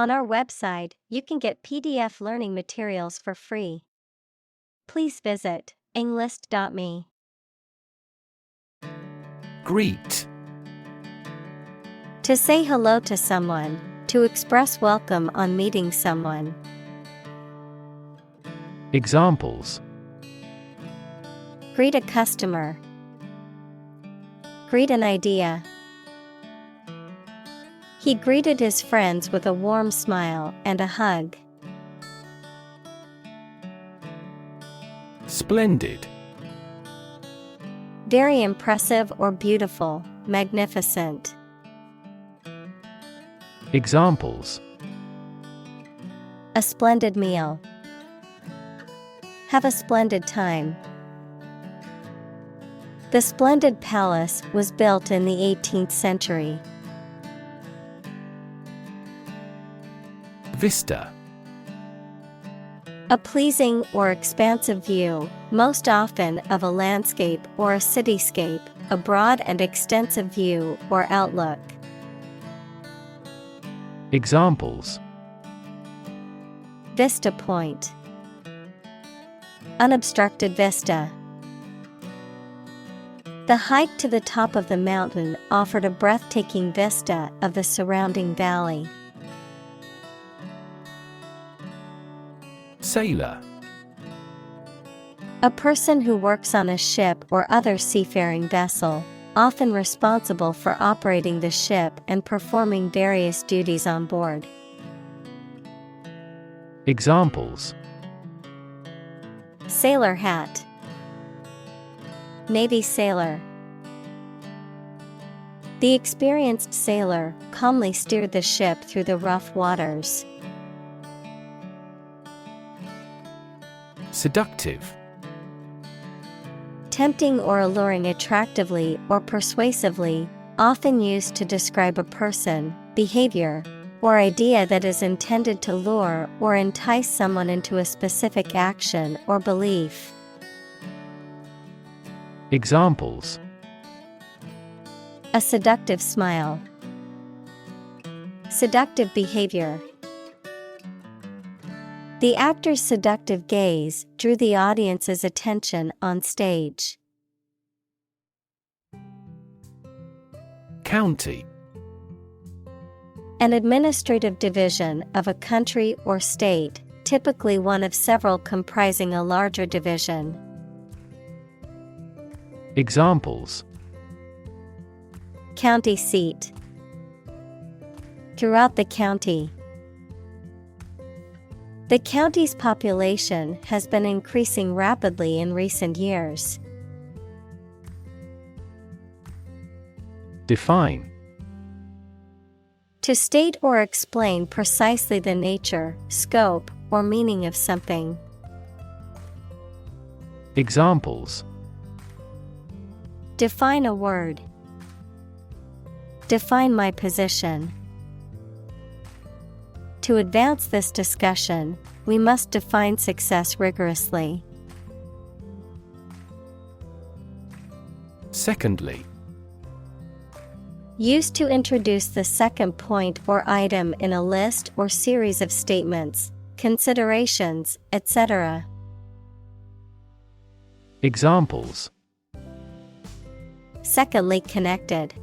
On our website, you can get PDF learning materials for free. Please visit englist.me. Greet. To say hello to someone, to express welcome on meeting someone. Examples: Greet a customer. Greet an idea. He greeted his friends with a warm smile and a hug. Splendid. Very impressive or beautiful, magnificent. Examples: A splendid meal. Have a splendid time. The splendid palace was built in the 18th century. Vista. A pleasing or expansive view, most often of a landscape or a cityscape, a broad and extensive view or outlook. Examples: Vista Point. Unobstructed vista. The hike to the top of the mountain offered a breathtaking vista of the surrounding valley. Sailor. A person who works on a ship or other seafaring vessel, often responsible for operating the ship and performing various duties on board. Examples: Sailor hat. Navy sailor. The experienced sailor calmly steered the ship through the rough waters. Seductive. Tempting or alluring attractively or persuasively, often used to describe a person, behavior, or idea that is intended to lure or entice someone into a specific action or belief. Examples: A seductive smile. Seductive behavior. The actor's seductive gaze drew the audience's attention on stage. County. An administrative division of a country or state, typically one of several comprising a larger division. Examples: County seat. Throughout the county. The county's population has been increasing rapidly in recent years. Define. To state or explain precisely the nature, scope, or meaning of something. Examples: Define a word. Define my position. To advance this discussion, we must define success rigorously. Secondly. Used to introduce the second point or item in a list or series of statements, considerations, etc. Examples: Secondly connected.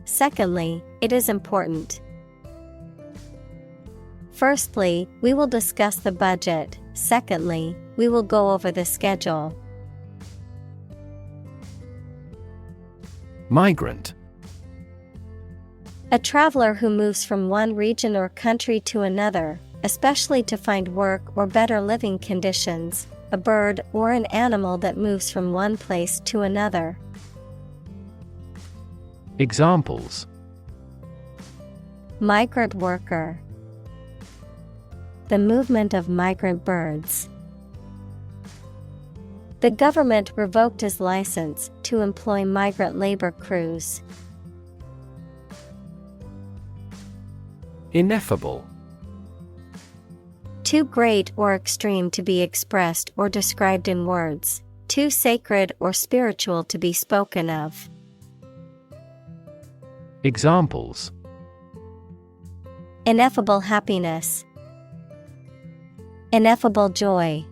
Secondly, it is important. Firstly, we will discuss the budget. Secondly, we will go over the schedule. Migrant. A traveler who moves from one region or country to another, especially to find work or better living conditions, a bird or an animal that moves from one place to another. Examples: Migrant worker. The movement of migrant birds. The government revoked his license to employ migrant labor crews. Ineffable. Too great or extreme to be expressed or described in words, too sacred or spiritual to be spoken of. Examples: Ineffable happiness. Ineffable joy.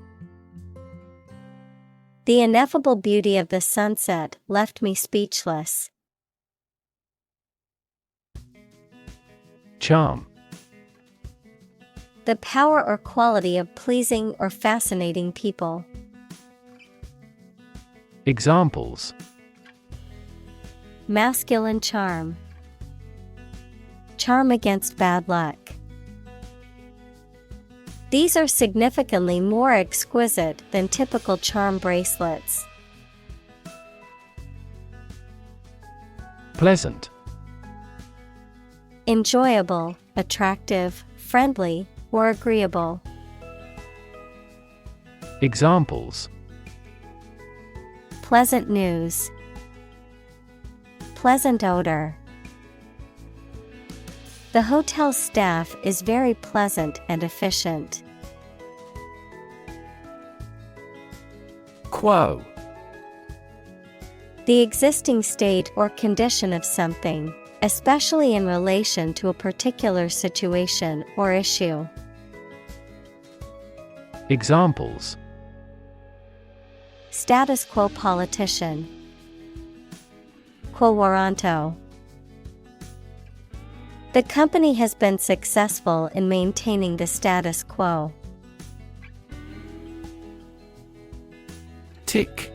The ineffable beauty of the sunset left me speechless. Charm. The power or quality of pleasing or fascinating people. Examples: Masculine charm. Charm against bad luck. These are significantly more exquisite than typical charm bracelets. Pleasant. Enjoyable, attractive, friendly, or agreeable. Examples: Pleasant news. Pleasant odor. The hotel staff is very pleasant and efficient. Quo. The existing state or condition of something, especially in relation to a particular situation or issue. Examples: Status quo politician. Quo warranto. The company has been successful in maintaining the status quo. Tick.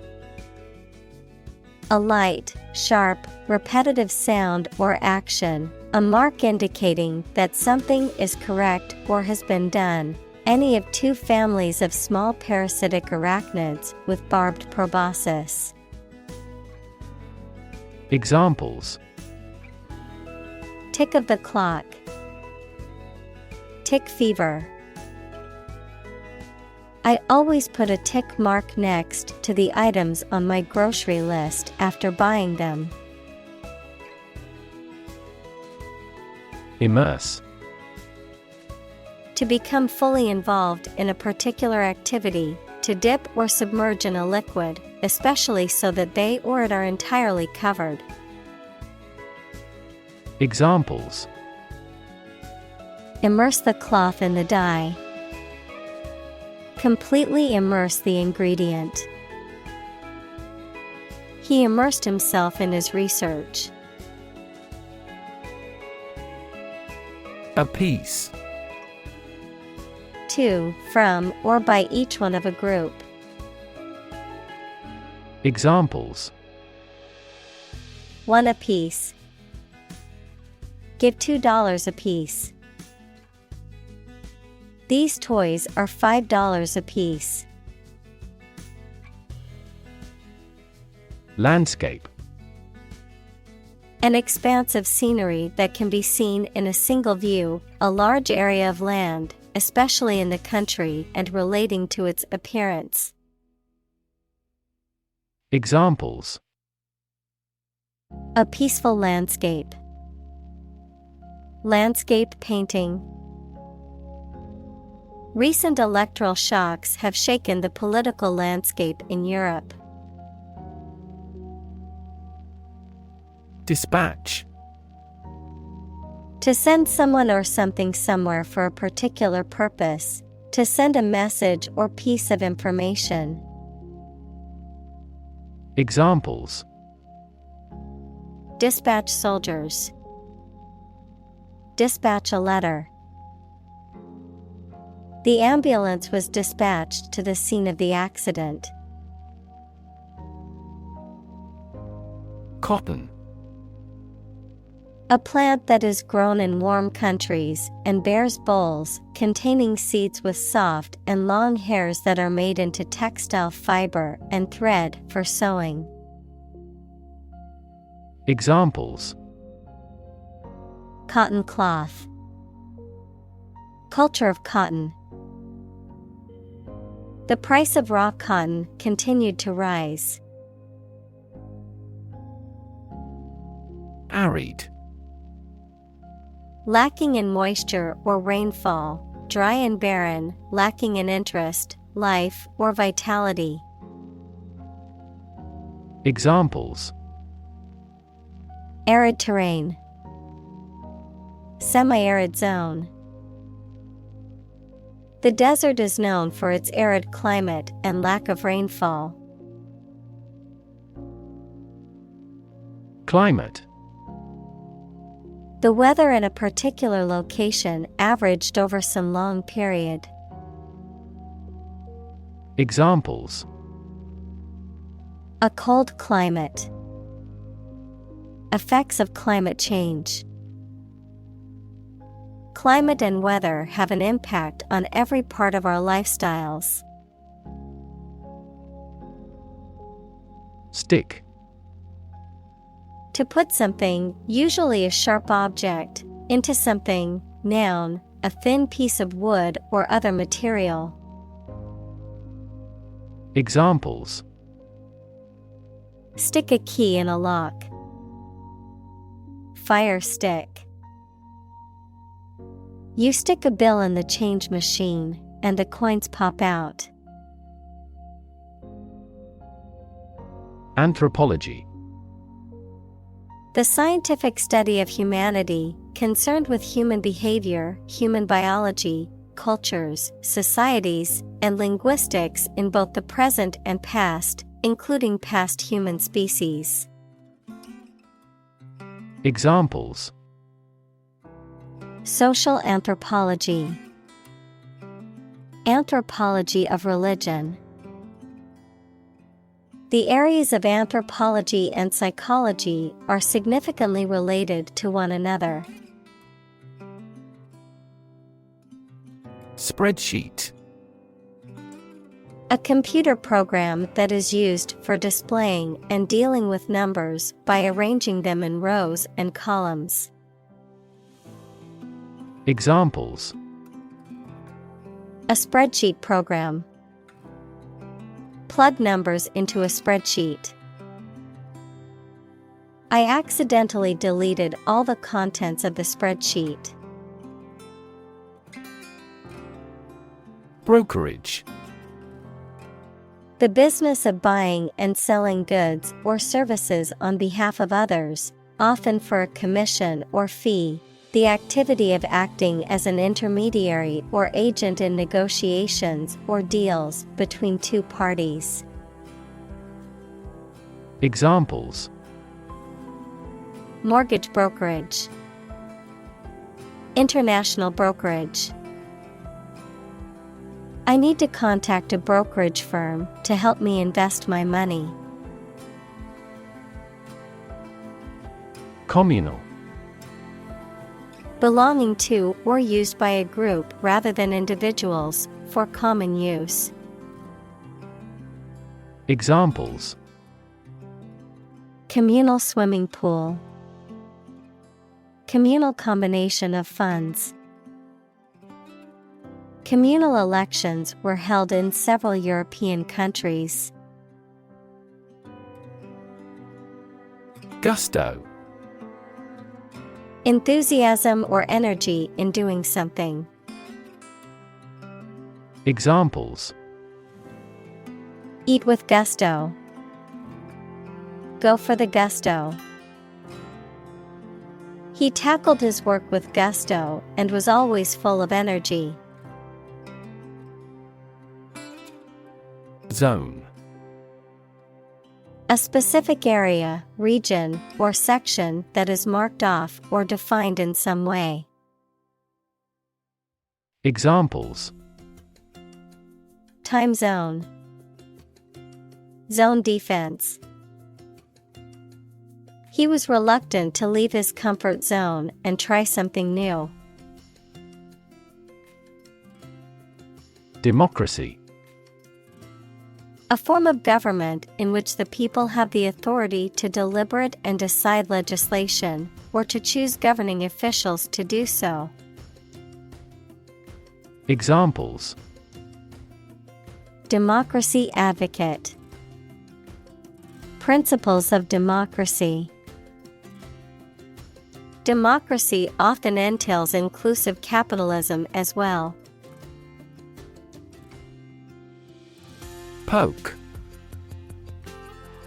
A light, sharp, repetitive sound or action, a mark indicating that something is correct or has been done. Any of two families of small parasitic arachnids with barbed proboscis. Examples: Tick of the clock. Tick fever. I always put a tick mark next to the items on my grocery list after buying them. Immerse. To become fully involved in a particular activity, to dip or submerge in a liquid, especially so that they or it are entirely covered. Examples: Immerse the cloth in the dye. Completely immerse the ingredient. He immersed himself in his research. Apiece. To, from, or by each one of a group. Examples: One apiece. Give $2 apiece. These toys are $5 apiece. Landscape. An expanse of scenery that can be seen in a single view, a large area of land, especially in the country and relating to its appearance. Examples: A peaceful landscape. Landscape painting. Recent electoral shocks have shaken the political landscape in Europe. Dispatch. To send someone or something somewhere for a particular purpose. To send a message or piece of information. Examples: Dispatch soldiers. Dispatch a letter. The ambulance was dispatched to the scene of the accident. Cotton. A plant that is grown in warm countries and bears bolls containing seeds with soft and long hairs that are made into textile fiber and thread for sewing. Examples: Cotton cloth. Culture of cotton. The price of raw cotton continued to rise. Arid. Lacking in moisture or rainfall, dry and barren, lacking in interest, life, or vitality. Examples: Arid terrain. Semi-arid zone. The desert is known for its arid climate and lack of rainfall. Climate. The weather in a particular location averaged over some long period. Examples: A cold climate. Effects of climate change. Climate and weather have an impact on every part of our lifestyles. Stick. To put something, usually a sharp object, into something, noun, a thin piece of wood or other material. Examples: Stick a key in a lock. Fire stick. You stick a bill in the change machine, and the coins pop out. Anthropology. The scientific study of humanity, concerned with human behavior, human biology, cultures, societies, and linguistics in both the present and past, including past human species. Examples: Social anthropology. Anthropology of religion. The areas of anthropology and psychology are significantly related to one another. Spreadsheet. A computer program that is used for displaying and dealing with numbers by arranging them in rows and columns. Examples: A spreadsheet program. Plug numbers into a spreadsheet. I accidentally deleted all the contents of the spreadsheet. Brokerage. The business of buying and selling goods or services on behalf of others, often for a commission or fee. The activity of acting as an intermediary or agent in negotiations or deals between two parties. Examples: Mortgage brokerage. International brokerage. I need to contact a brokerage firm to help me invest my money. Communal. Belonging to or used by a group rather than individuals, for common use. Examples: Communal swimming pool. Communal combination of funds. Communal elections were held in several European countries. Gusto. Enthusiasm or energy in doing something. Examples: Eat with gusto. Go for the gusto. He tackled his work with gusto and was always full of energy. Zone. A specific area, region, or section that is marked off or defined in some way. Examples: Time zone. Zone defense. He was reluctant to leave his comfort zone and try something new. Democracy. A form of government in which the people have the authority to deliberate and decide legislation, or to choose governing officials to do so. Examples: Democracy advocate. Principles of democracy. Democracy often entails inclusive capitalism as well. Poke.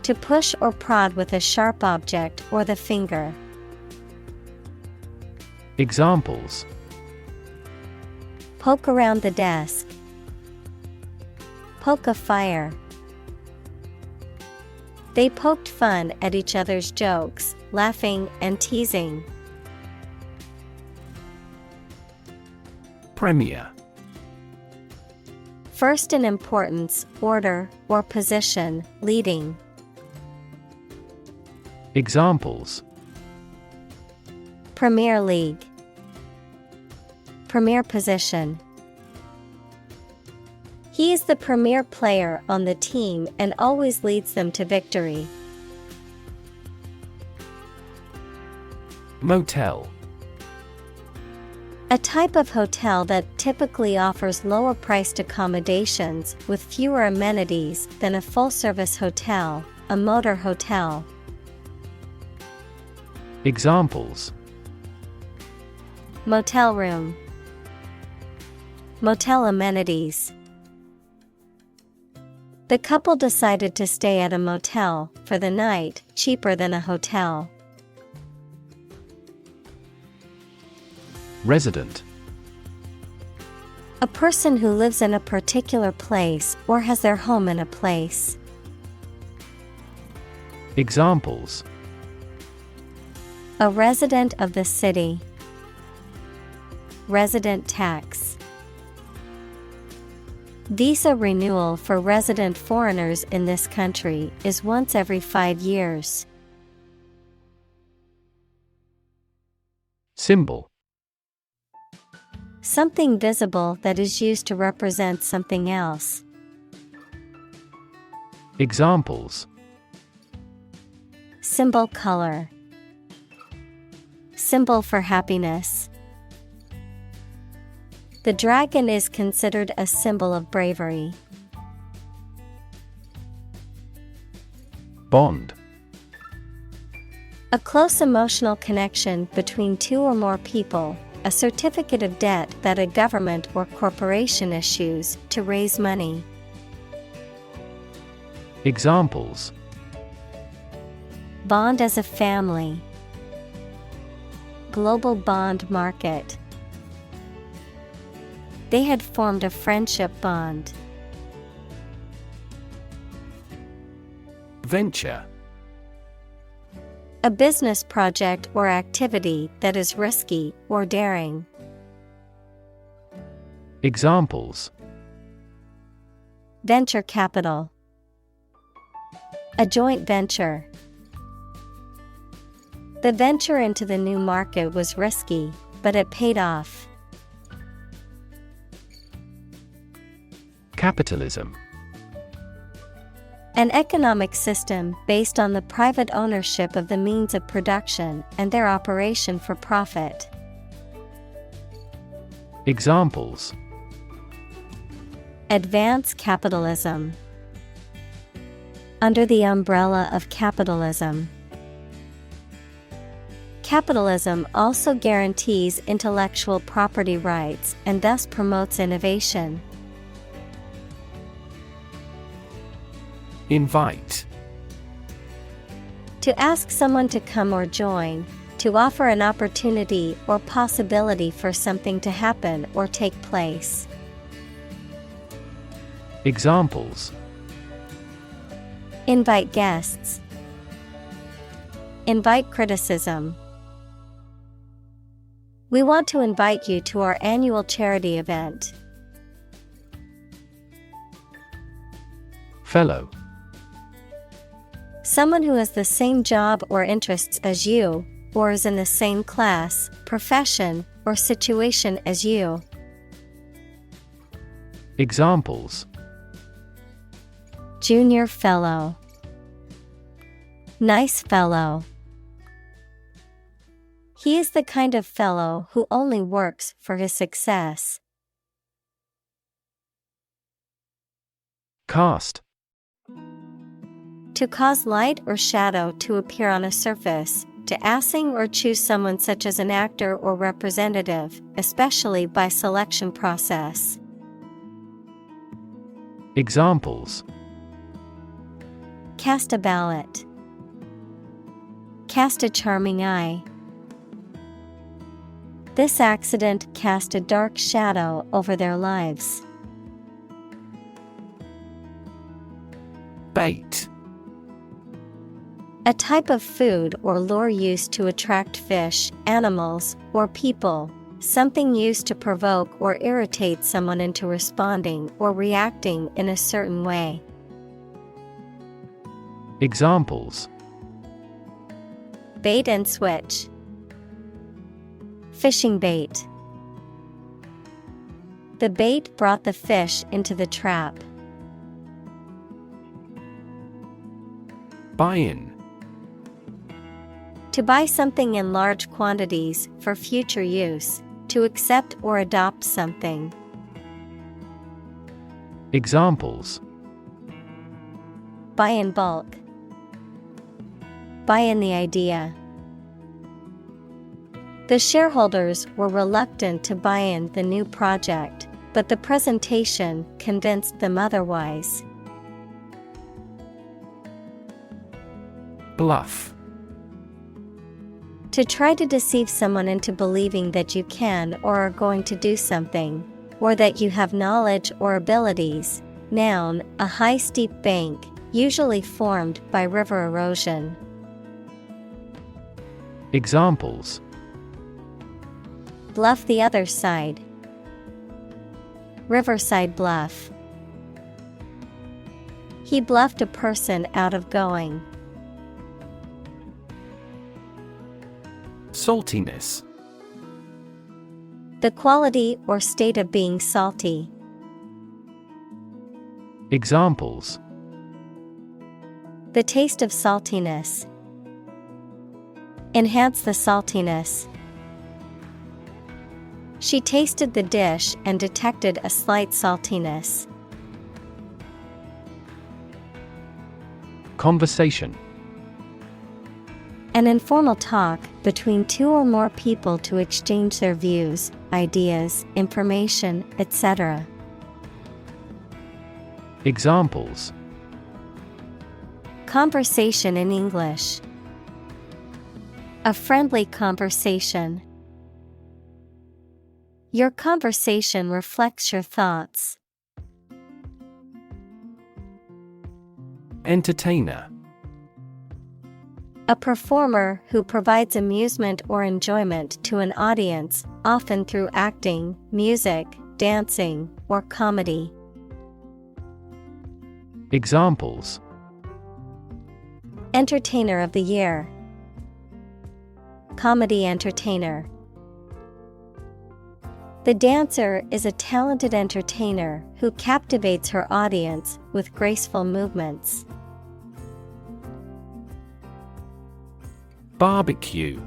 To push or prod with a sharp object or the finger. Examples: poke around the desk, poke a fire. They poked fun at each other's jokes, laughing and teasing. Premier. First in importance, order, or position, leading. Examples: Premier League, premier position. He is the premier player on the team and always leads them to victory. Motel. A type of hotel that typically offers lower-priced accommodations with fewer amenities than a full-service hotel, a motor hotel. Examples: Motel room, motel amenities. The couple decided to stay at a motel for the night, cheaper than a hotel. Resident. A person who lives in a particular place or has their home in a place. Examples: A resident of the city. Resident tax. Visa renewal for resident foreigners in this country is once every 5 years. Symbol. Something visible that is used to represent something else. Examples: Symbol color. Symbol for happiness. The dragon is considered a symbol of bravery. Bond. A close emotional connection between two or more people, a certificate of debt that a government or corporation issues to raise money. Examples: Bond as a family. Global bond market. They had formed a friendship bond. Venture. A business project or activity that is risky or daring. Examples: Venture capital. A joint venture. The venture into the new market was risky, but it paid off. Capitalism. An economic system based on the private ownership of the means of production and their operation for profit. Examples: Advance capitalism. Under the umbrella of capitalism. Capitalism also guarantees intellectual property rights and thus promotes innovation. Invite. To ask someone to come or join, to offer an opportunity or possibility for something to happen or take place. Examples: Invite guests. Invite criticism. We want to invite you to our annual charity event. Fellow. Someone who has the same job or interests as you, or is in the same class, profession, or situation as you. Examples: Junior fellow. Nice fellow. He is the kind of fellow who only works for his success. Cast. To cause light or shadow to appear on a surface, to assign or choose someone such as an actor or representative, especially by selection process. Examples: Cast a ballot. Cast a charming eye. This accident cast a dark shadow over their lives. Bait. A type of food or lure used to attract fish, animals, or people, something used to provoke or irritate someone into responding or reacting in a certain way. Examples: Bait and switch. Fishing bait. The bait brought the fish into the trap. Buy-in. To buy something in large quantities for future use, to accept or adopt something. Examples: Buy in bulk. Buy in the idea. The shareholders were reluctant to buy in the new project, but the presentation convinced them otherwise. Bluff. To try to deceive someone into believing that you can or are going to do something, or that you have knowledge or abilities. Noun, a high steep bank, usually formed by river erosion. Examples: Bluff the other side. Riverside bluff. He bluffed a person out of going. Saltiness. The quality or state of being salty. Examples: The taste of saltiness. Enhance the saltiness. She tasted the dish and detected a slight saltiness. Conversation. An informal talk between two or more people to exchange their views, ideas, information, etc. Examples: Conversation in English. A friendly conversation. Your conversation reflects your thoughts. Entertainer. A performer who provides amusement or enjoyment to an audience, often through acting, music, dancing, or comedy. Examples: Entertainer of the Year. Comedy entertainer. The dancer is a talented entertainer who captivates her audience with graceful movements. Barbecue.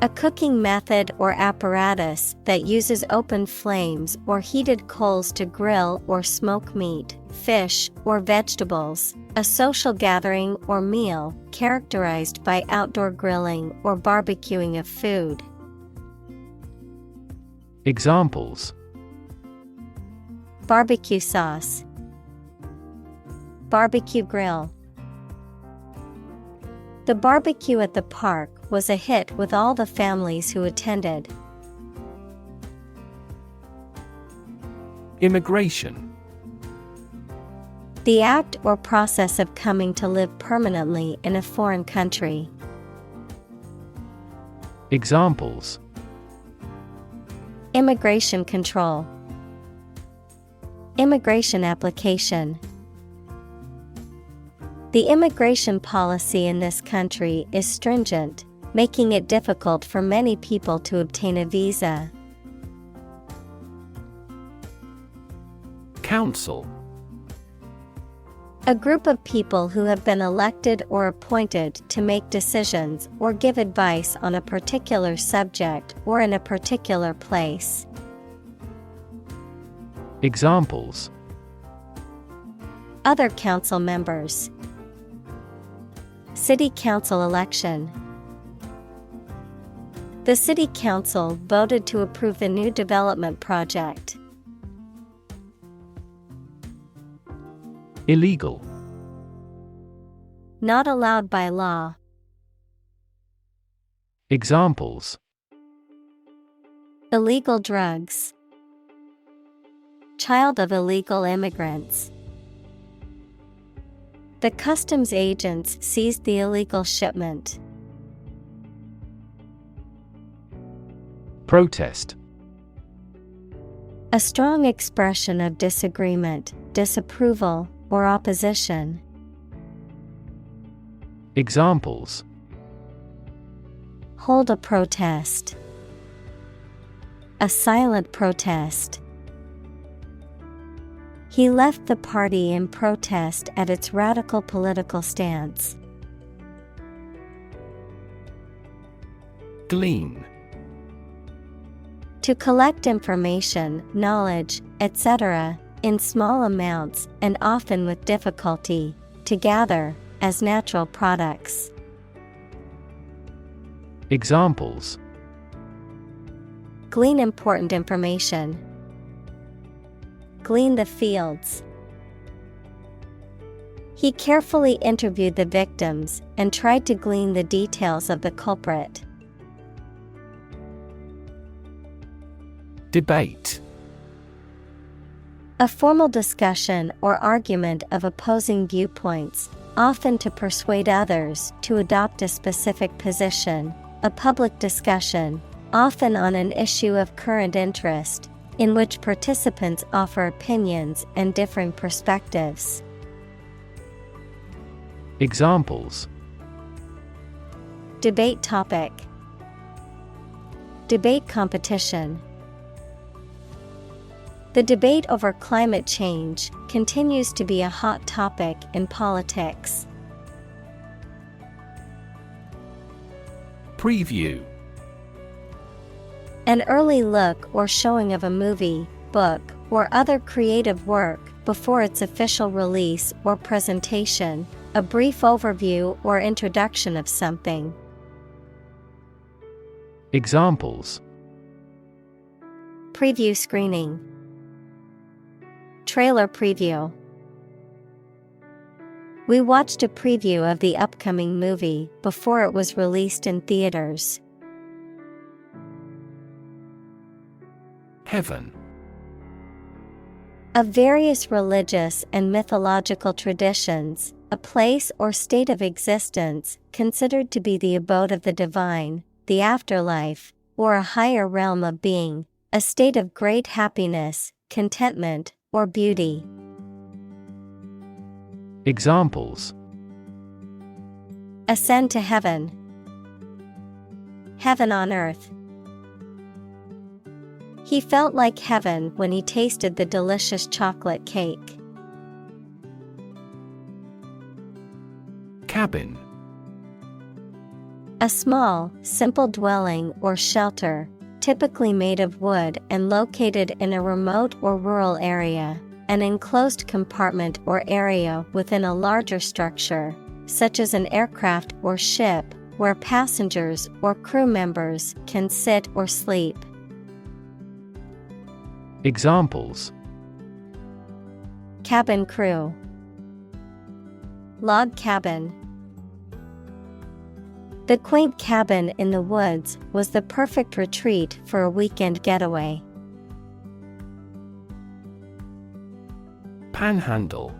A cooking method or apparatus that uses open flames or heated coals to grill or smoke meat, fish, or vegetables. A social gathering or meal characterized by outdoor grilling or barbecuing of food. Examples: Barbecue sauce. Barbecue grill. The barbecue at the park was a hit with all the families who attended. Immigration. The act or process of coming to live permanently in a foreign country. Examples: Immigration control. Immigration application. The immigration policy in this country is stringent, making it difficult for many people to obtain a visa. Council. A group of people who have been elected or appointed to make decisions or give advice on a particular subject or in a particular place. Examples: Other council members. City council election. The city council voted to approve the new development project. Illegal. Not allowed by law. Examples: Illegal drugs. Child of illegal immigrants. The customs agents seized the illegal shipment. Protest. A strong expression of disagreement, disapproval, or opposition. Examples: Hold a protest. A silent protest. He left the party in protest at its radical political stance. Glean. To collect information, knowledge, etc., in small amounts and often with difficulty, to gather, as natural products. Examples: Glean important information. Glean the fields. He carefully interviewed the victims and tried to glean the details of the culprit. Debate. A formal discussion or argument of opposing viewpoints, often to persuade others to adopt a specific position, a public discussion, often on an issue of current interest, in which participants offer opinions and differing perspectives. Examples: Debate topic. Debate competition. The debate over climate change continues to be a hot topic in politics. Preview. An early look or showing of a movie, book, or other creative work before its official release or presentation, a brief overview or introduction of something. Examples: Preview screening. Trailer preview. We watched a preview of the upcoming movie before it was released in theaters. Heaven. Of various religious and mythological traditions, a place or state of existence considered to be the abode of the divine, the afterlife, or a higher realm of being, a state of great happiness, contentment, or beauty. Examples: Ascend to heaven. Heaven on earth. He felt like heaven when he tasted the delicious chocolate cake. Cabin. A small, simple dwelling or shelter, typically made of wood and located in a remote or rural area, an enclosed compartment or area within a larger structure, such as an aircraft or ship, where passengers or crew members can sit or sleep. Examples: Cabin crew. Log cabin. The quaint cabin in the woods was the perfect retreat for a weekend getaway. Panhandle.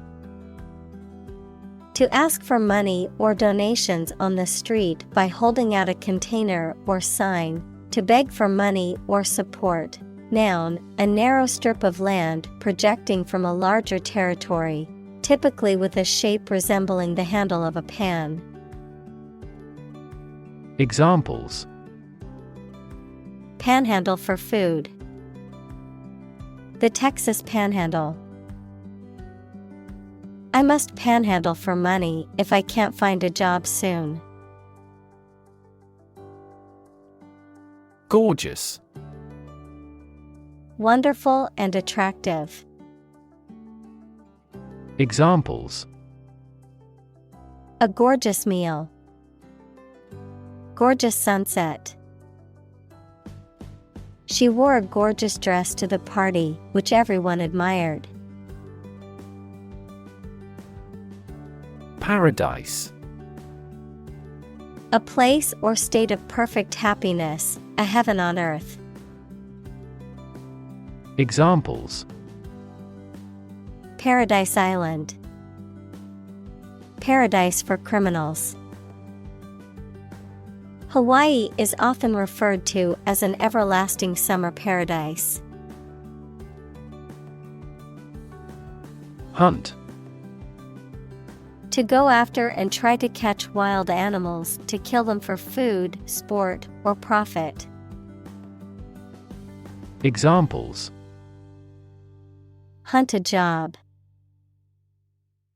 To ask for money or donations on the street by holding out a container or sign, to beg for money or support. Noun, a narrow strip of land projecting from a larger territory, typically with a shape resembling the handle of a pan. Examples: Panhandle for food. The Texas Panhandle. I must panhandle for money if I can't find a job soon. Gorgeous. Wonderful and attractive. Examples: A gorgeous meal. Gorgeous sunset. She wore a gorgeous dress to the party, which everyone admired. Paradise. A place or state of perfect happiness, a heaven on earth. Examples: Paradise Island. Paradise for criminals. Hawaii is often referred to as an everlasting summer paradise. Hunt. To go after and try to catch wild animals to kill them for food, sport, or profit. Examples: Hunt a job.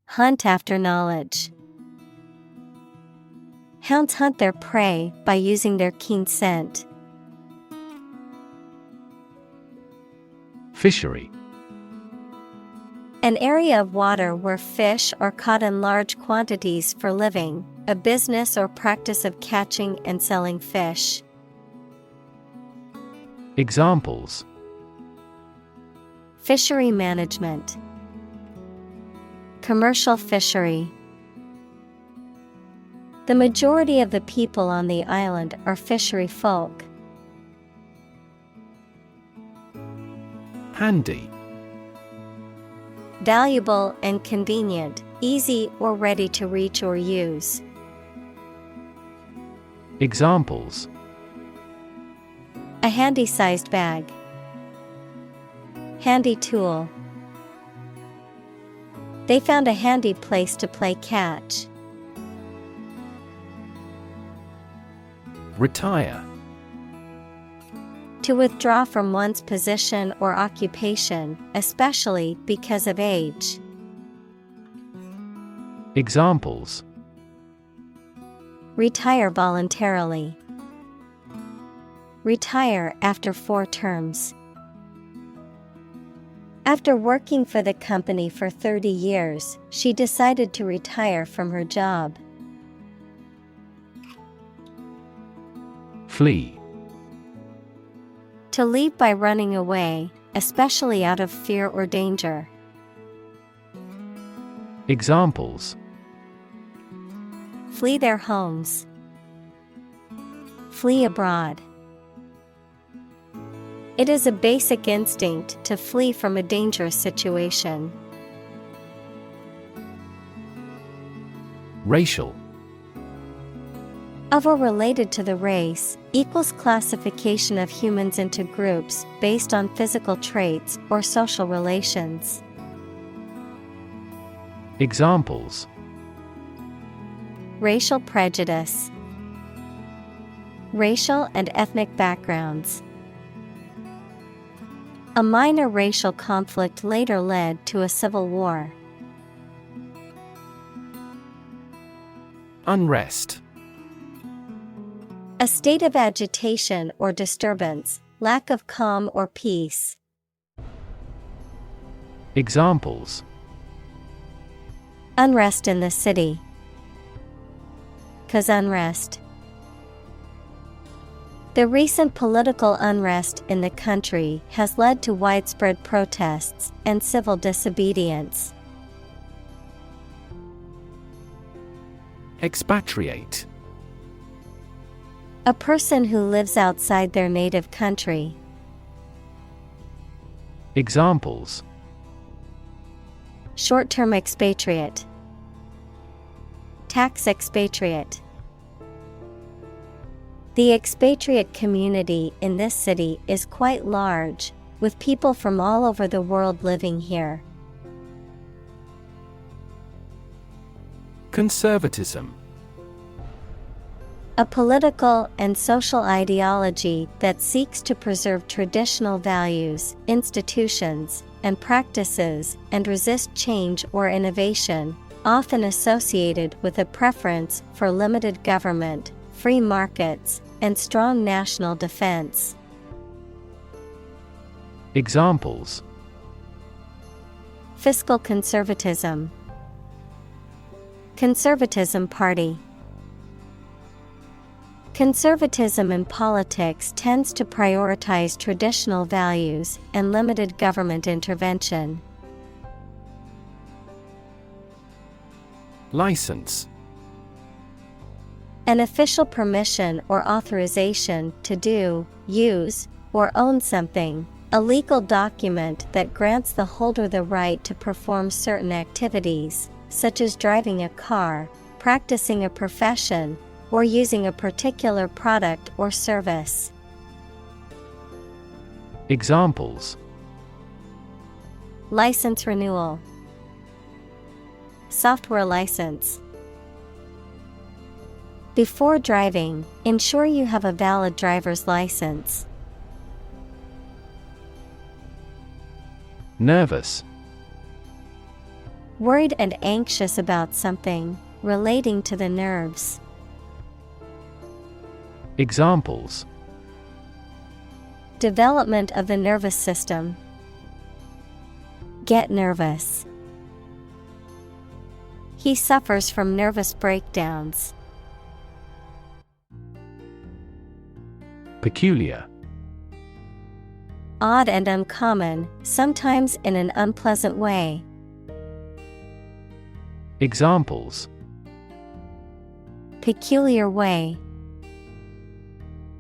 Hunt after knowledge. Hounds hunt their prey by using their keen scent. Fishery. An area of water where fish are caught in large quantities for living, a business or practice of catching and selling fish. Examples: Fishery management. Commercial fishery. The majority of the people on the island are fishery folk. Handy. Valuable and convenient, easy or ready to reach or use. Examples: A handy-sized bag. Handy tool. They found a handy place to play catch. Retire. To withdraw from one's position or occupation, especially because of age. Examples: Retire voluntarily. Retire after 4 terms. After working for the company for 30 years, she decided to retire from her job. Flee. To leave by running away, especially out of fear or danger. Examples: Flee their homes. Flee abroad. It is a basic instinct to flee from a dangerous situation. Racial. Of or related to the race, equals classification of humans into groups based on physical traits or social relations. Examples: Racial prejudice. Racial and ethnic backgrounds. A minor racial conflict later led to a civil war. Unrest. A state of agitation or disturbance, lack of calm or peace. Examples: Unrest in the city. Cause unrest. The recent political unrest in the country has led to widespread protests and civil disobedience. Expatriate. A person who lives outside their native country. Examples: Short-term expatriate. Tax expatriate. The expatriate community in this city is quite large, with people from all over the world living here. Conservatism. A political and social ideology that seeks to preserve traditional values, institutions, and practices and resist change or innovation, often associated with a preference for limited government, free markets, and strong national defense. Examples: Fiscal conservatism. Conservatism Party. Conservatism in politics tends to prioritize traditional values and limited government intervention. License. An official permission or authorization to do, use, or own something, A legal document that grants the holder the right to perform certain activities, such as driving a car, practicing a profession, or using a particular product or service. Examples: License renewal, software license. Before driving, ensure you have a valid driver's license. Nervous. Worried and anxious about something, relating to the nerves. Examples: Development of the nervous system. Get nervous. He suffers from nervous breakdowns. Peculiar. Odd and uncommon, sometimes in an unpleasant way. Examples: Peculiar way.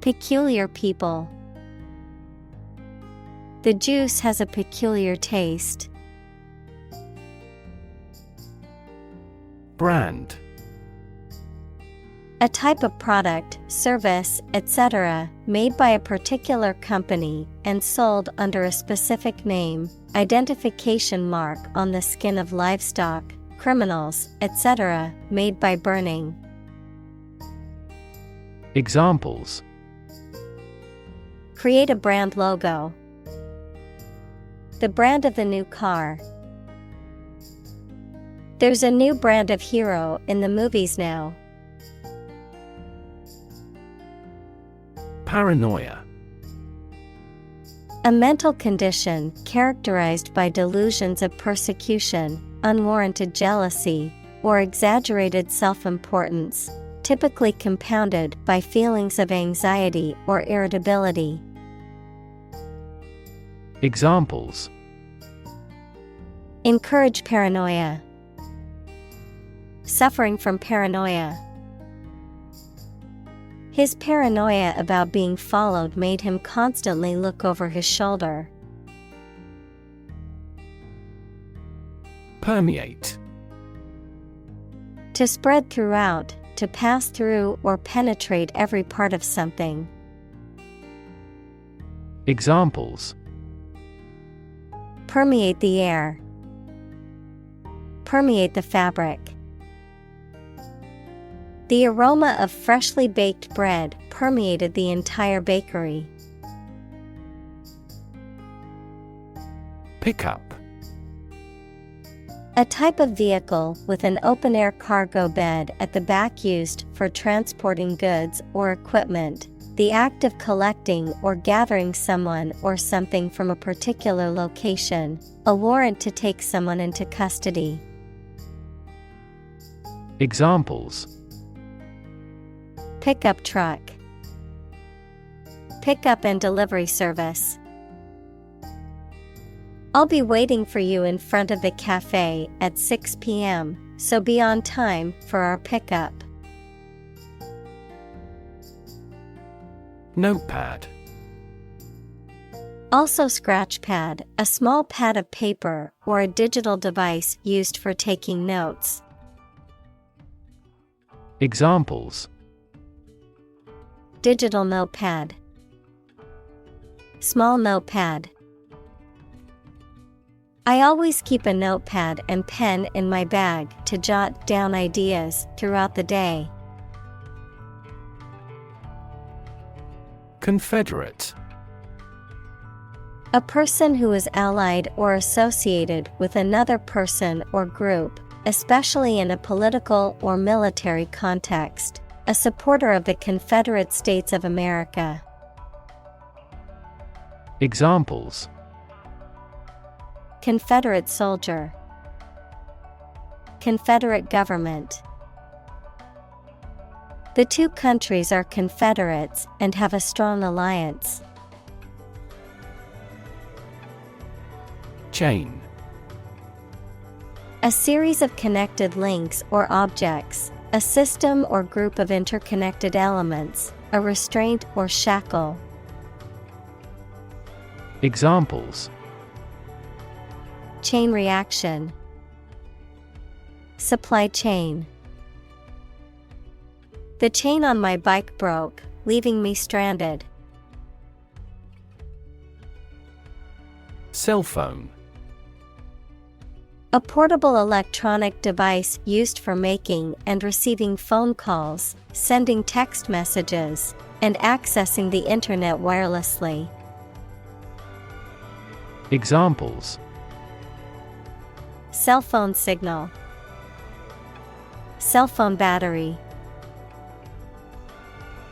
Peculiar people. The juice has a peculiar taste. Brand. A type of product, service, etc., made by a particular company and sold under a specific name, identification mark on the skin of livestock, criminals, etc., made by burning. Examples: Create a brand logo. The brand of the new car. There's a new brand of hero in the movies now. Paranoia. A mental condition characterized by delusions of persecution, unwarranted jealousy, or exaggerated self-importance, typically compounded by feelings of anxiety or irritability. Examples: Encourage paranoia. Suffering from paranoia. His paranoia about being followed made him constantly look over his shoulder. Permeate. To spread throughout, to pass through or penetrate every part of something. Examples: Permeate the air. Permeate the fabric. The aroma of freshly baked bread permeated the entire bakery. Pickup. A type of vehicle with an open-air cargo bed at the back used for transporting goods or equipment, the act of collecting or gathering someone or something from a particular location, a warrant to take someone into custody. Examples: Pickup truck. Pickup and delivery service. I'll be waiting for you in front of the cafe at 6 p.m., so be on time for our pickup. Notepad. Also scratch pad, a small pad of paper or a digital device used for taking notes. Examples: Digital notepad. Small notepad. I always keep a notepad and pen in my bag to jot down ideas throughout the day. Confederate. A person who is allied or associated with another person or group, especially in a political or military context. A supporter of the Confederate States of America. Examples: Confederate soldier. Confederate government. The two countries are Confederates and have a strong alliance. Chain. A series of connected links or objects, a system or group of interconnected elements, a restraint or shackle. Examples: chain reaction, supply chain. The chain on my bike broke, leaving me stranded. Cell phone. A portable electronic device used for making and receiving phone calls, sending text messages, and accessing the internet wirelessly. Examples: cell phone signal, cell phone battery.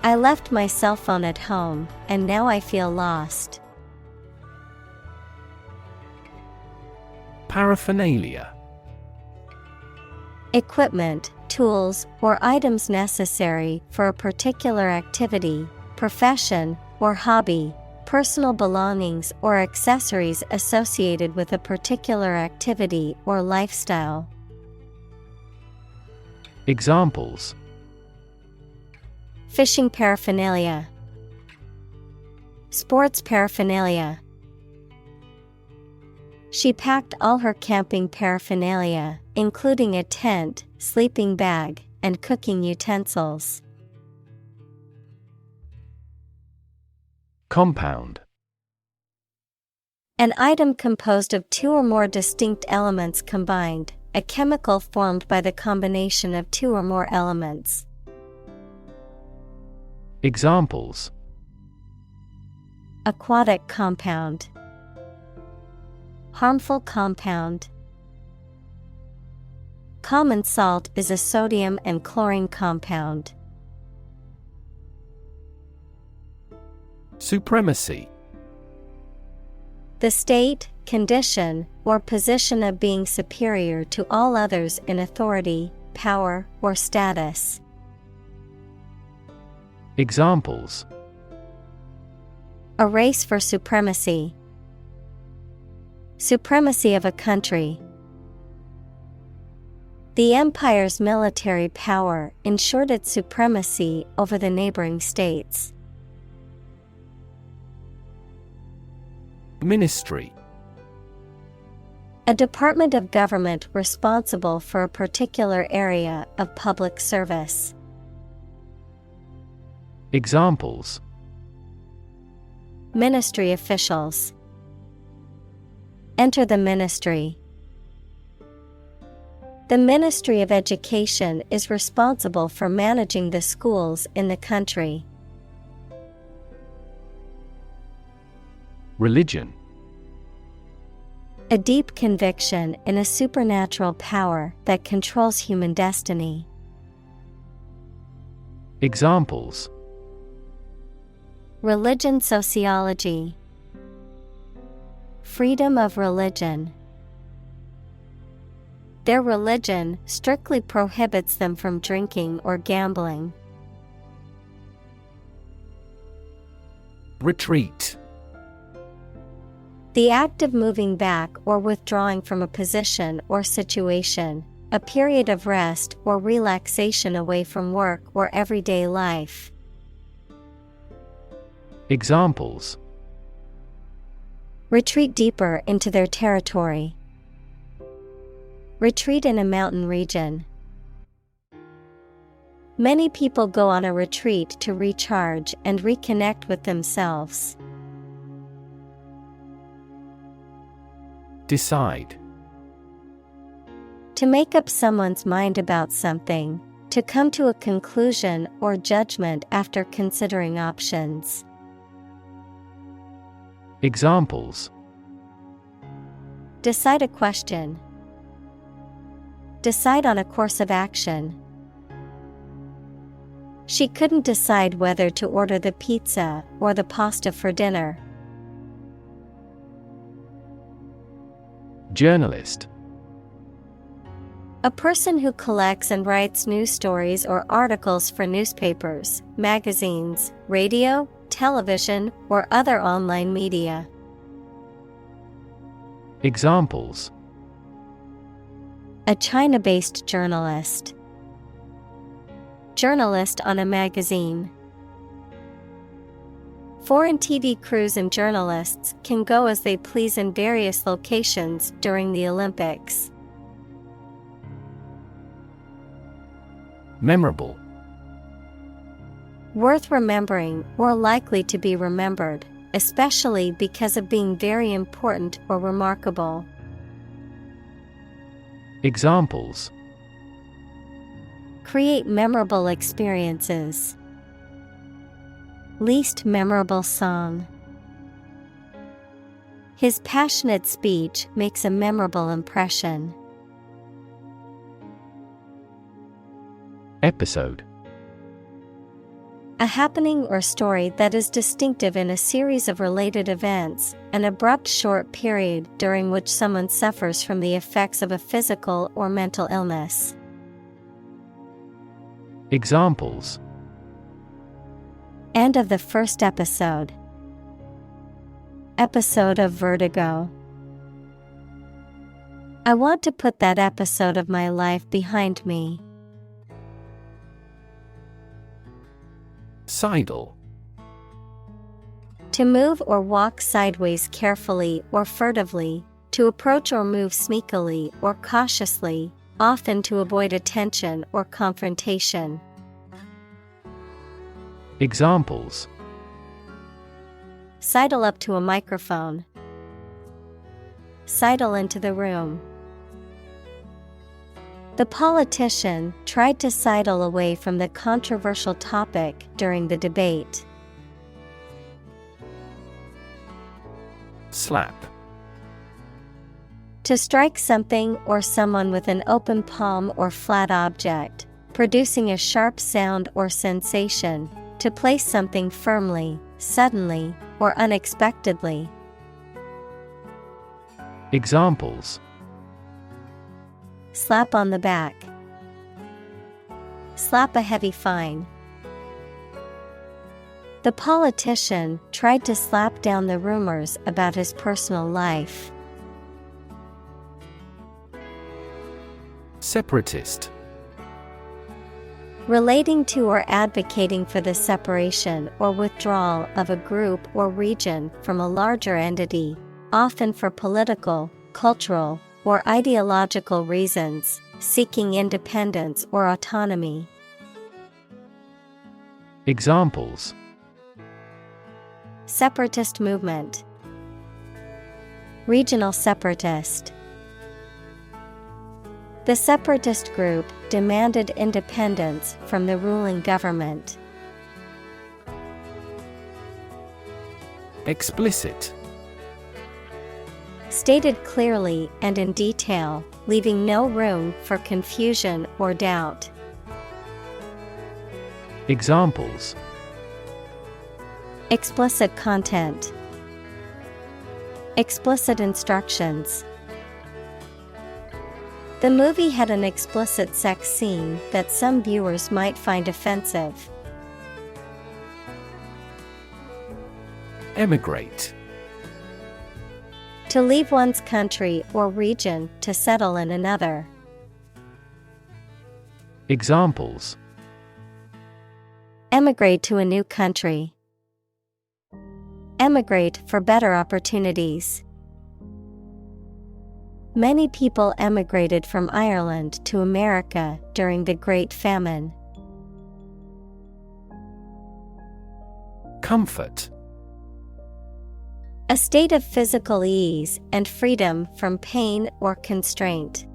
I left my cell phone at home, and now I feel lost. Paraphernalia. Equipment, tools, or items necessary for a particular activity, profession, or hobby, personal belongings or accessories associated with a particular activity or lifestyle. Examples: fishing paraphernalia, sports paraphernalia. She packed all her camping paraphernalia, including a tent, sleeping bag, and cooking utensils. Compound. An item composed of two or more distinct elements combined, a chemical formed by the combination of two or more elements. Examples: aquatic compound, harmful compound. Common salt is a sodium and chlorine compound. Supremacy. The state, condition, or position of being superior to all others in authority, power, or status. Examples: a race for supremacy, supremacy of a country. The empire's military power ensured its supremacy over the neighboring states. Ministry. A department of government responsible for a particular area of public service. Examples: ministry officials. Enter the ministry. The Ministry of Education is responsible for managing the schools in the country. Religion. A deep conviction in a supernatural power that controls human destiny. Examples: religion sociology, freedom of religion. Their religion strictly prohibits them from drinking or gambling. Retreat. The act of moving back or withdrawing from a position or situation, a period of rest or relaxation away from work or everyday life. Examples: retreat deeper into their territory. Retreat in a mountain region. Many people go on a retreat to recharge and reconnect with themselves. Decide. To make up someone's mind about something, to come to a conclusion or judgment after considering options. Examples: decide a question. Decide on a course of action. She couldn't decide whether to order the pizza or the pasta for dinner. Journalist. A person who collects and writes news stories or articles for newspapers, magazines, radio, television, or other online media. Examples: a China-based journalist. Journalist on a magazine. Foreign TV crews and journalists can go as they please in various locations during the Olympics. Memorable. Worth remembering or likely to be remembered, especially because of being very important or remarkable. Examples: Create memorable experiences. Least memorable song. His passionate speech makes a memorable impression. Episode: A happening or story that is distinctive in a series of related events, an abrupt short period during which someone suffers from the effects of a physical or mental illness. Examples: End of the first episode. Episode of Vertigo. I want to put that episode of my life behind me. Sidle. To move or walk sideways carefully or furtively, to approach or move sneakily or cautiously, often to avoid attention or confrontation. Examples: Sidle up to a microphone. Sidle into the room. The politician tried to sidle away from the controversial topic during the debate. Slap. To strike something or someone with an open palm or flat object, producing a sharp sound or sensation, to place something firmly, suddenly, or unexpectedly. Examples: Slap on the back. Slap a heavy fine. The politician tried to slap down the rumors about his personal life. Separatist. Relating to or advocating for the separation or withdrawal of a group or region from a larger entity, often for political, cultural, or ideological reasons, seeking independence or autonomy. Examples: Separatist movement. Regional separatist. The separatist group demanded independence from the ruling government. Explicit. Stated clearly and in detail, leaving no room for confusion or doubt. Examples: Explicit content. Explicit instructions. The movie had an explicit sex scene that some viewers might find offensive. Emigrate. To leave one's country or region to settle in another. Examples: Emigrate to a new country. Emigrate for better opportunities. Many people emigrated from Ireland to America during the Great Famine. Comfort. A state of physical ease and freedom from pain or constraint.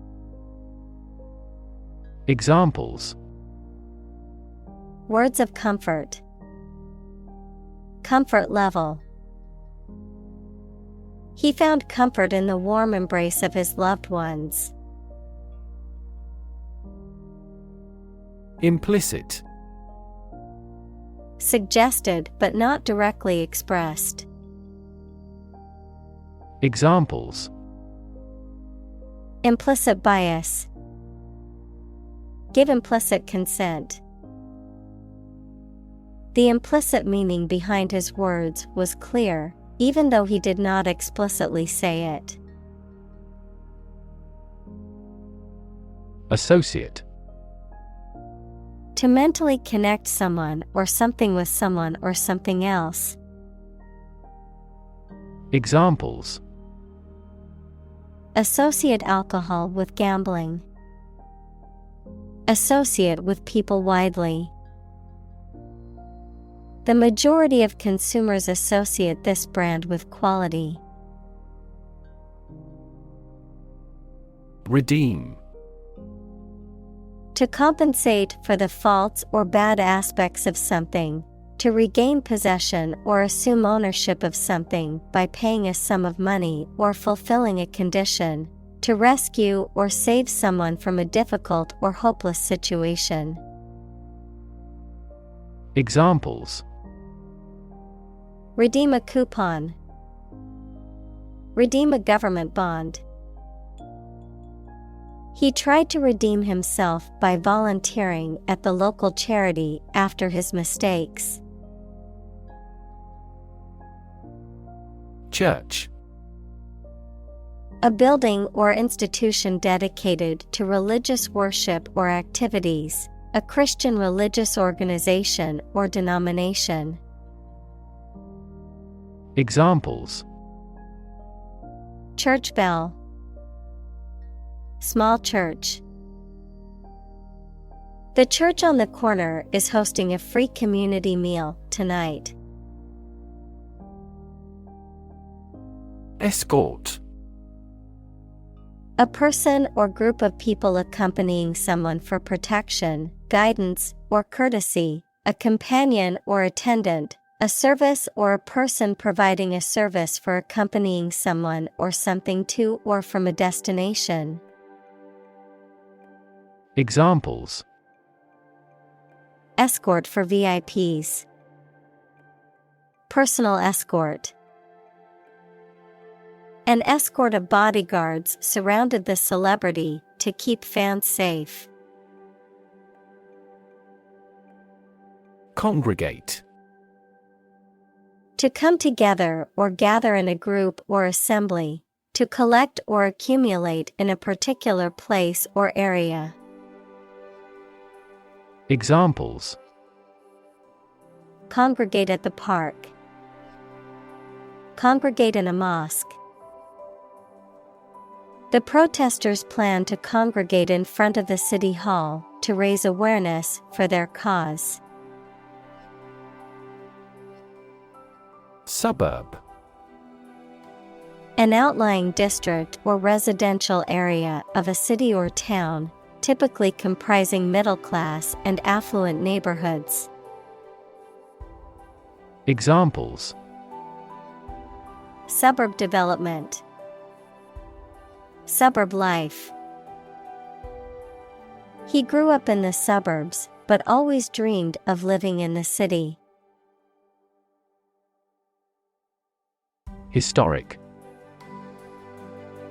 Examples: Words of comfort. Comfort level. He found comfort in the warm embrace of his loved ones. Implicit. Suggested but not directly expressed. Examples: Implicit bias. Give implicit consent. The implicit meaning behind his words was clear, even though he did not explicitly say it. Associate. To mentally connect someone or something with someone or something else. Examples: associate alcohol with gambling, associate with people widely. The majority of consumers associate this brand with quality. Redeem. To compensate for the faults or bad aspects of something, to regain possession or assume ownership of something by paying a sum of money or fulfilling a condition, to rescue or save someone from a difficult or hopeless situation. Examples: redeem a coupon, redeem a government bond. He tried to redeem himself by volunteering at the local charity after his mistakes. Church. A building or institution dedicated to religious worship or activities, a Christian religious organization or denomination. Examples: church bell, small church. The church on the corner is hosting a free community meal tonight. Escort. A person or group of people accompanying someone for protection, guidance, or courtesy, a companion or attendant, a service or a person providing a service for accompanying someone or something to or from a destination. Examples: escort for VIPs, personal escort. An escort of bodyguards surrounded the celebrity to keep fans safe. Congregate. To come together or gather in a group or assembly, to collect or accumulate in a particular place or area. Examples: congregate at the park, congregate in a mosque. The protesters plan to congregate in front of the city hall to raise awareness for their cause. Suburb. An outlying district or residential area of a city or town, typically comprising middle-class and affluent neighborhoods. Examples: suburb development, suburb life. He grew up in the suburbs, but always dreamed of living in the city. Historic.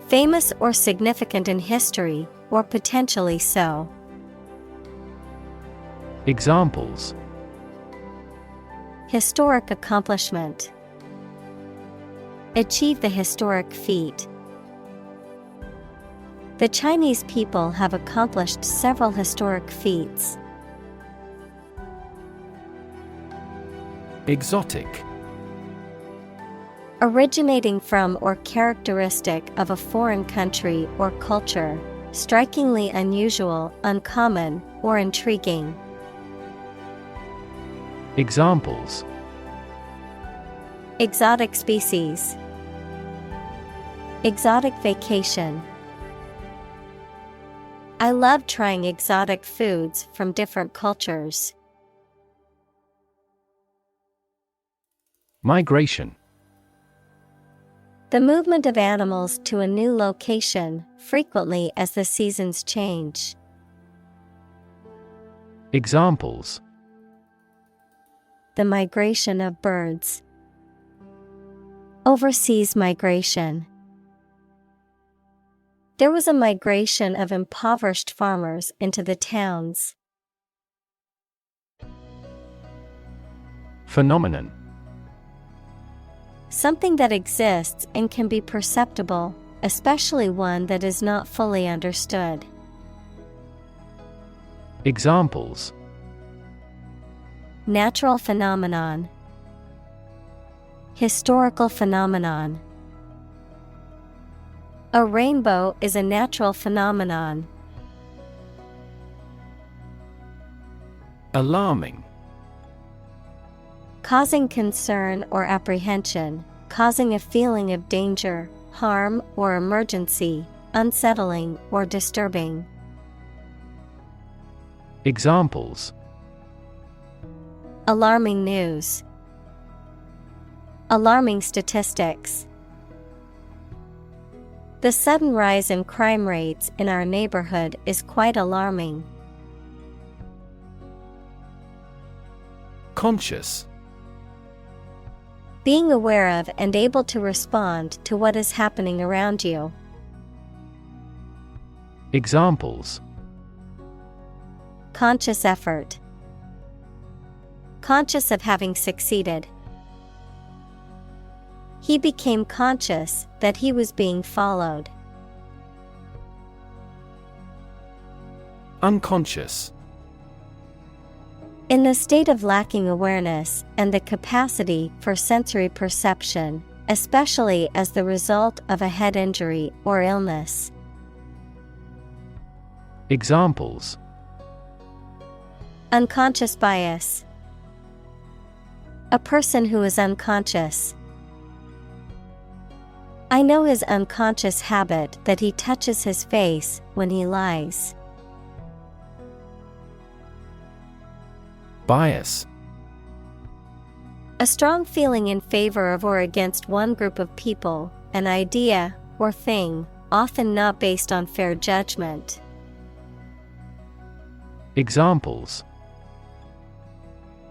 Famous or significant in history, or potentially so. Examples: historic accomplishment, achieve the historic feat. The Chinese people have accomplished several historic feats. Exotic. Originating from or characteristic of a foreign country or culture, strikingly unusual, uncommon, or intriguing. Examples: exotic species, exotic vacation. I love trying exotic foods from different cultures. Migration. The movement of animals to a new location, frequently as the seasons change. Examples: the migration of birds, overseas migration. There was a migration of impoverished farmers into the towns. Phenomenon. Something that exists and can be perceptible, especially one that is not fully understood. Examples: natural phenomenon, historical phenomenon. A rainbow is a natural phenomenon. Alarming. Causing concern or apprehension, causing a feeling of danger, harm, or emergency, unsettling or disturbing. Examples: Alarming news. Alarming statistics. The sudden rise in crime rates in our neighborhood is quite alarming. Conscious. Being aware of and able to respond to what is happening around you. Examples: Conscious effort. Conscious of having succeeded. He became conscious that he was being followed. Unconscious. In the state of lacking awareness and the capacity for sensory perception, especially as the result of a head injury or illness. Examples: Unconscious bias. A person who is unconscious. I know his unconscious habit that he touches his face when he lies. Bias. A strong feeling in favor of or against one group of people, an idea, or thing, often not based on fair judgment. Examples: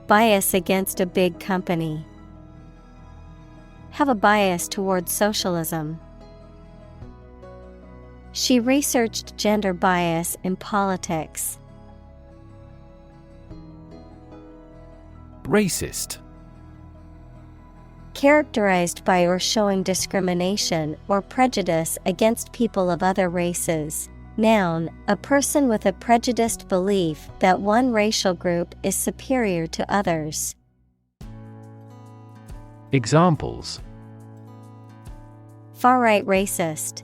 Bias against a big company. Have a bias towards socialism. She researched gender bias in politics. Racist. Characterized by or showing discrimination or prejudice against people of other races. Noun, a person with a prejudiced belief that one racial group is superior to others. Examples: Far-right racist.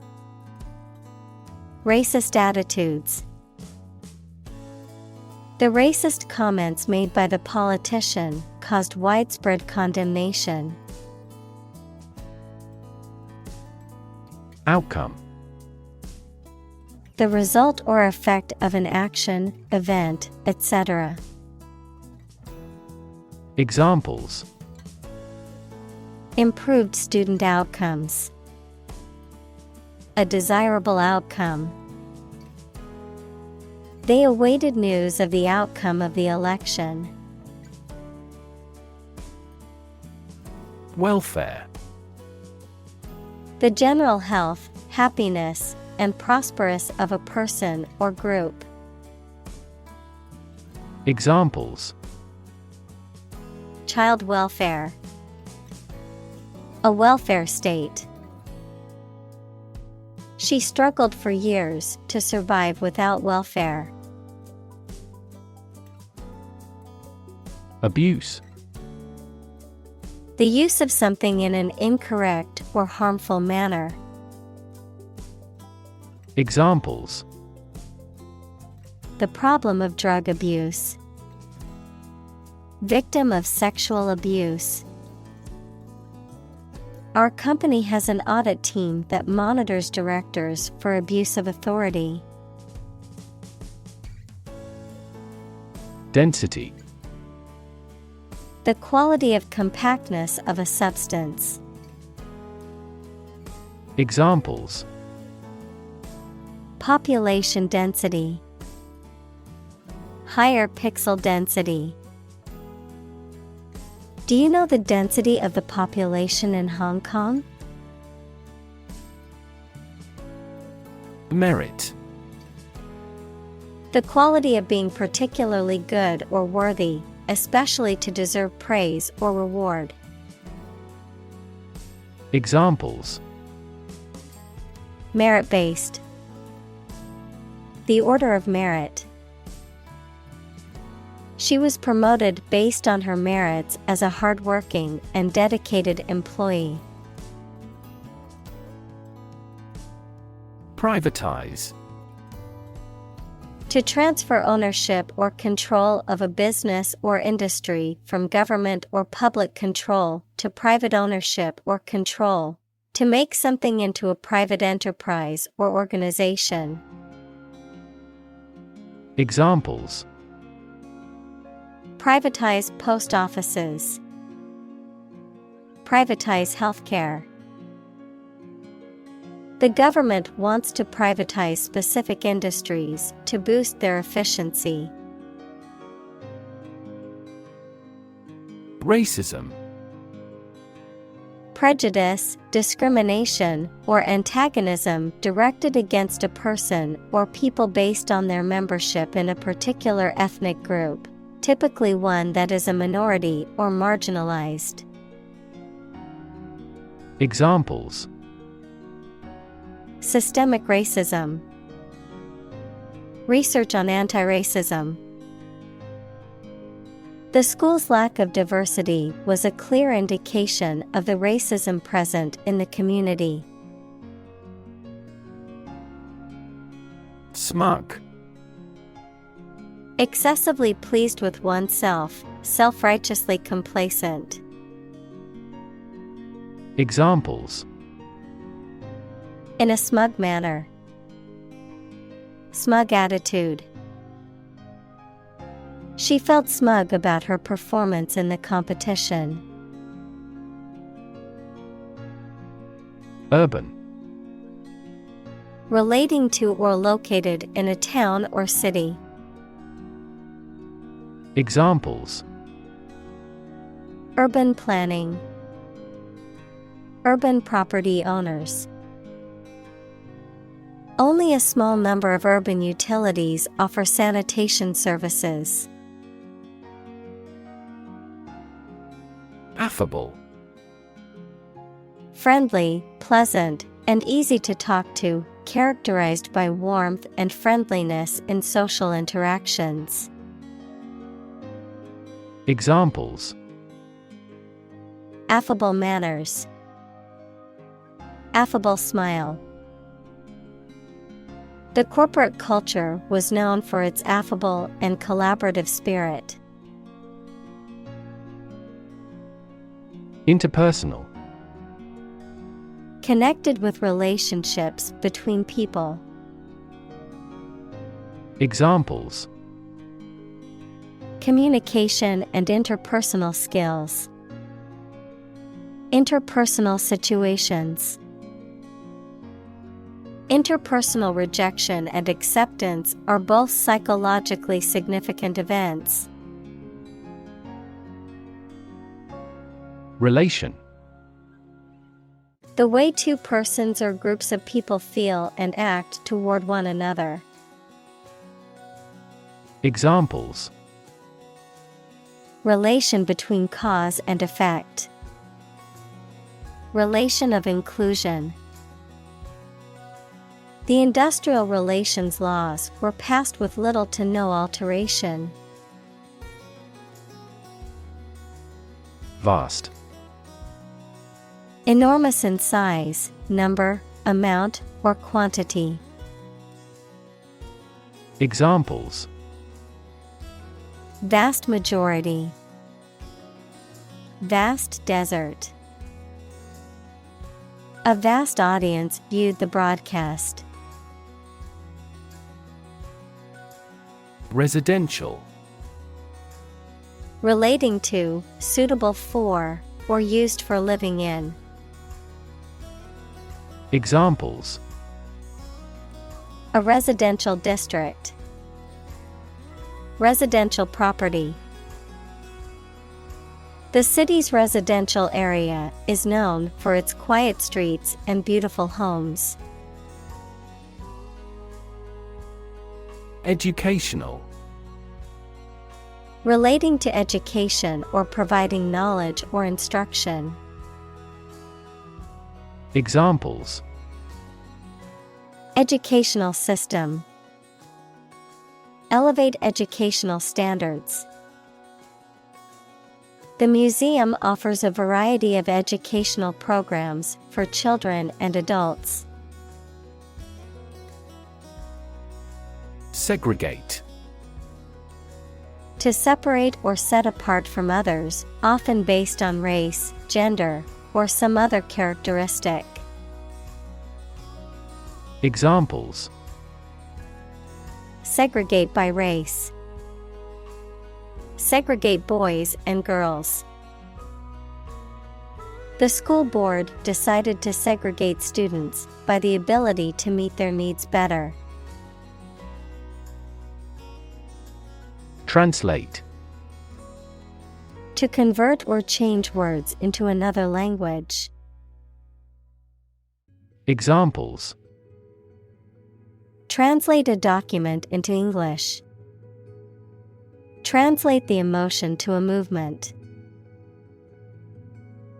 Racist attitudes. The racist comments made by the politician caused widespread condemnation. Outcome. The result or effect of an action, event, etc. Examples: Improved student outcomes. A desirable outcome. They awaited news of the outcome of the election. Welfare. The general health, happiness, and prosperous of a person or group. Examples: Child welfare. A welfare state. She struggled for years to survive without welfare. Abuse. The use of something in an incorrect or harmful manner. Examples: The problem of drug abuse. Victim of sexual abuse. Our company has an audit team that monitors directors for abuse of authority. Density. The quality of compactness of a substance. Examples: Population density. Higher pixel density. Do you know the density of the population in Hong Kong? Merit. The quality of being particularly good or worthy, especially to deserve praise or reward. Examples: Merit-based. The order of merit. She was promoted based on her merits as a hardworking and dedicated employee. Privatize. To transfer ownership or control of a business or industry from government or public control to private ownership or control. To make something into a private enterprise or organization. Examples: Privatize post offices. Privatize healthcare. The government wants to privatize specific industries to boost their efficiency. Racism. Prejudice, discrimination, or antagonism directed against a person or people based on their membership in a particular ethnic group, typically one that is a minority or marginalized. Examples: Systemic racism. Research on anti-racism. The school's lack of diversity was a clear indication of the racism present in the community. Smug. Excessively pleased with oneself, self-righteously complacent. Examples: In a smug manner. Smug attitude. She felt smug about her performance in the competition. Urban. Relating to or located in a town or city. Examples: Urban planning. Urban property owners. Only a small number of urban utilities offer sanitation services. Affable. Friendly, pleasant, and easy to talk to, characterized by warmth and friendliness in social interactions. Examples: Affable manners. Affable smile. The corporate culture was known for its affable and collaborative spirit. Interpersonal. Connected with relationships between people. Examples: Communication and interpersonal skills. Interpersonal situations. Interpersonal rejection and acceptance are both psychologically significant events. Relation. The way two persons or groups of people feel and act toward one another. Examples: Relation between cause and effect. Relation of inclusion. The industrial relations laws were passed with little to no alteration. Vast. Enormous in size, number, amount, or quantity. Examples: Vast majority. Vast desert. A vast audience viewed the broadcast. Residential. Relating to, suitable for, or used for living in. Examples: A residential district. Residential property. The city's residential area is known for its quiet streets and beautiful homes. Educational. Relating to education or providing knowledge or instruction. Examples: Educational system. Elevate educational standards. The museum offers a variety of educational programs for children and adults. Segregate. To separate or set apart from others, often based on race, gender, or some other characteristic. Examples: Segregate by race. Segregate boys and girls. The school board decided to segregate students by the ability to meet their needs better. Translate. To convert or change words into another language. Examples: Translate a document into English. Translate the emotion to a movement.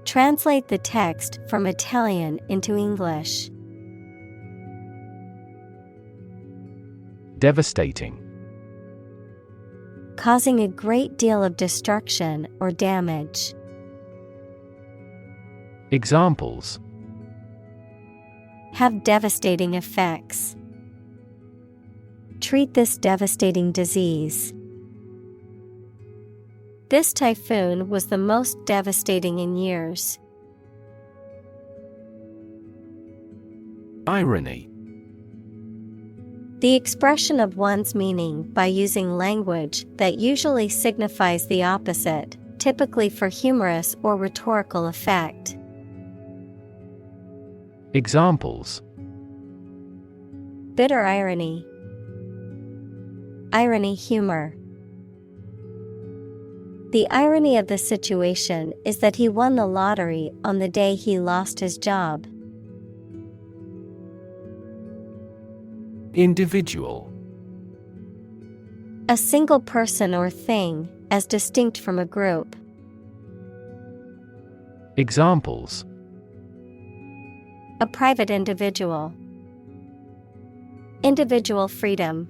Translate the text from Italian into English. Devastating. Causing a great deal of destruction or damage. Examples: Have devastating effects. Treat this devastating disease. This typhoon was the most devastating in years. Irony. The expression of one's meaning by using language that usually signifies the opposite, typically for humorous or rhetorical effect. Examples: Bitter irony. Irony humor. The irony of the situation is that he won the lottery on the day he lost his job. Individual. A single person or thing, as distinct from a group. Examples: A private individual. Individual freedom.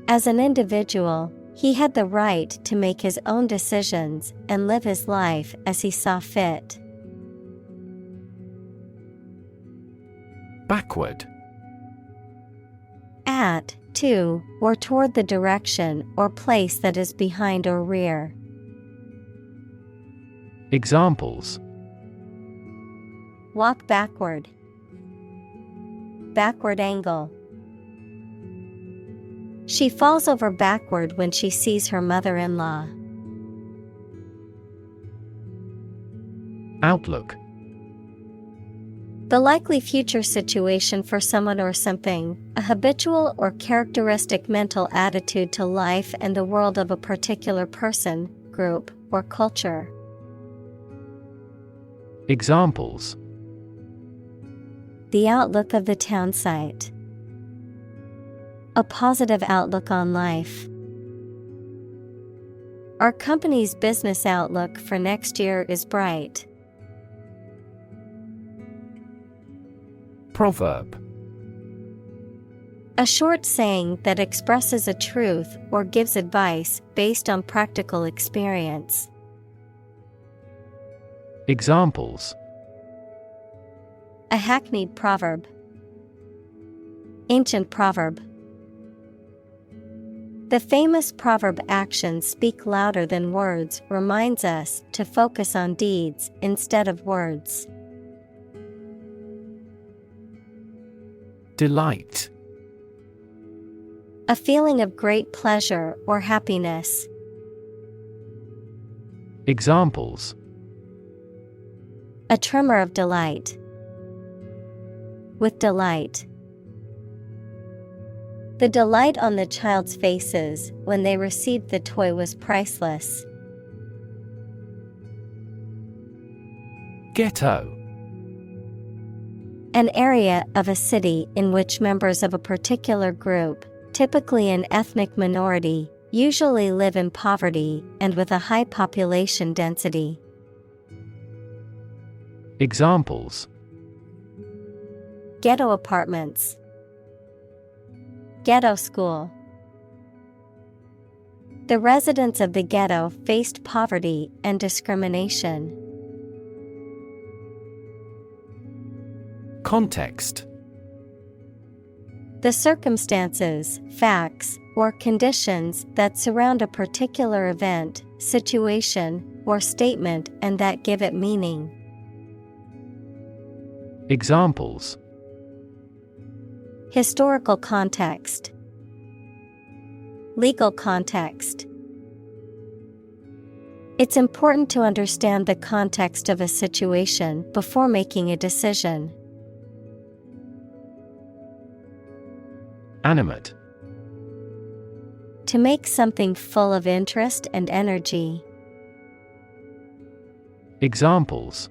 As an individual, he had the right to make his own decisions and live his life as he saw fit. Backward. At, to, or toward the direction or place that is behind or rear. Examples: Walk backward. Backward angle. She falls over backward when she sees her mother-in-law. Outlook. The likely future situation for someone or something, a habitual or characteristic mental attitude to life and the world of a particular person, group, or culture. Examples: The outlook of the town site. A positive outlook on life. Our company's business outlook for next year is bright. Proverb. A short saying that expresses a truth or gives advice based on practical experience. Examples: A hackneyed proverb. Ancient proverb. The famous proverb actions speak louder than words reminds us to focus on deeds instead of words. Delight. A feeling of great pleasure or happiness. Examples: A tremor of delight. With delight. The delight on the child's faces when they received the toy was priceless. Ghetto. An area of a city in which members of a particular group, typically an ethnic minority, usually live in poverty and with a high population density. Examples: Ghetto apartments. Ghetto school. The residents of the ghetto faced poverty and discrimination. Context. The circumstances, facts, or conditions that surround a particular event, situation, or statement and that give it meaning. Examples: Historical context. Legal context. It's important to understand the context of a situation before making a decision. Animate. To make something full of interest and energy. Examples: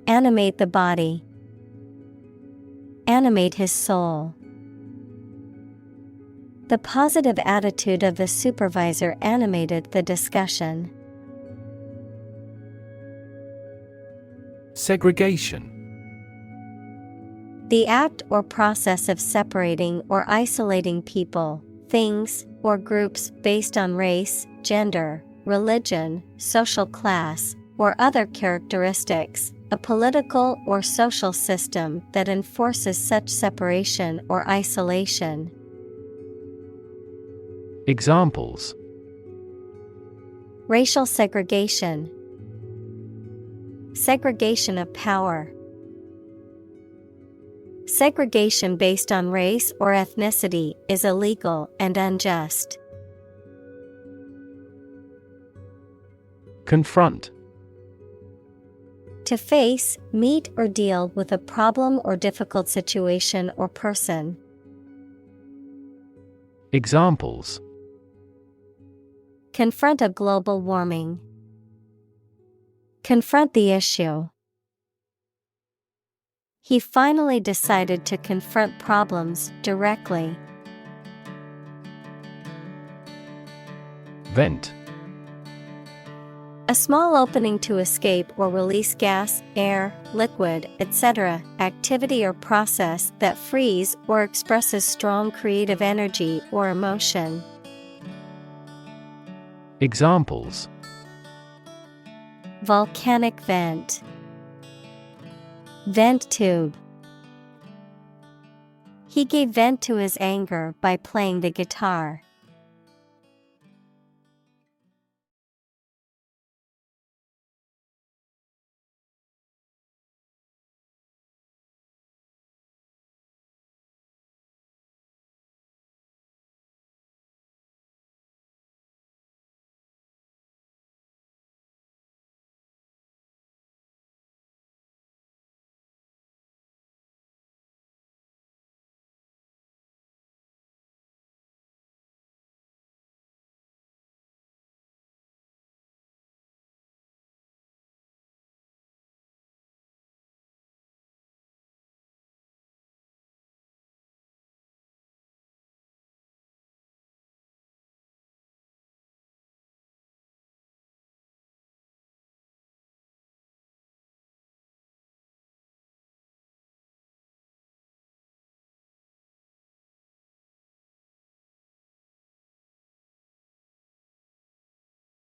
Animate the body. Animate his soul. The positive attitude of the supervisor animated the discussion. Segregation. The act or process of separating or isolating people, things, or groups based on race, gender, religion, social class, or other characteristics, a political or social system that enforces such separation or isolation. Examples: Racial segregation. Segregation of power. Segregation based on race or ethnicity is illegal and unjust. Confront. To face, meet or deal with a problem or difficult situation or person. Examples: Confront a global warming. Confront the issue. He finally decided to confront problems directly. Vent. A small opening to escape or release gas, air, liquid, etc., activity or process that frees or expresses strong creative energy or emotion. Examples: Volcanic vent. Vent tube. He gave vent to his anger by playing the guitar.